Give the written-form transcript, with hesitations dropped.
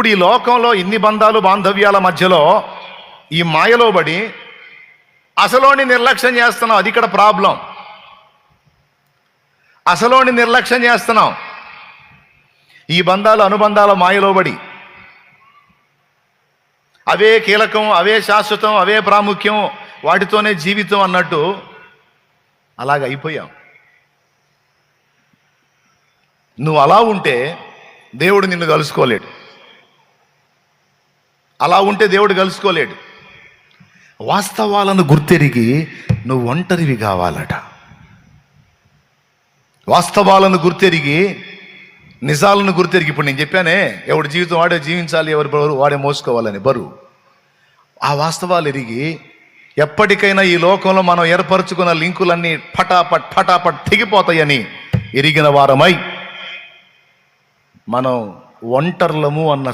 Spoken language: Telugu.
ఇప్పుడు ఈ లోకంలో ఇన్ని బంధాలు బాంధవ్యాల మధ్యలో ఈ మాయలో పడి అసలోని నిర్లక్ష్యం చేస్తున్నాం. అది ఇక్కడ ప్రాబ్లం. అసలోని నిర్లక్ష్యం చేస్తున్నాం. ఈ బంధాలు అనుబంధాల మాయలో పడి అవే కీలకం, అవే శాశ్వతం, అవే ప్రాముఖ్యం, వాటితోనే జీవితం అన్నట్టు అలాగ అయిపోయాం. నువ్వు అలా ఉంటే దేవుడు నిన్ను కలుసుకోలేడు. అలా ఉంటే దేవుడు కలుసుకోలేడు. వాస్తవాలను గుర్తెరిగి నువ్వు ఒంటరివి కావాలట. వాస్తవాలను గుర్తెరిగి, నిజాలను గుర్తెరిగి. ఇప్పుడు నేను చెప్పానే, ఎవడి జీవితం వాడే జీవించాలి, ఎవరి బరువు వాడే మోసుకోవాలని బరువు. ఆ వాస్తవాలు ఎరిగి ఎప్పటికైనా ఈ లోకంలో మనం ఏర్పరచుకున్న లింకులన్నీ ఫటాఫట్ తెగిపోతాయని ఎరిగిన వారమై మనం ఒంటర్లము అన్న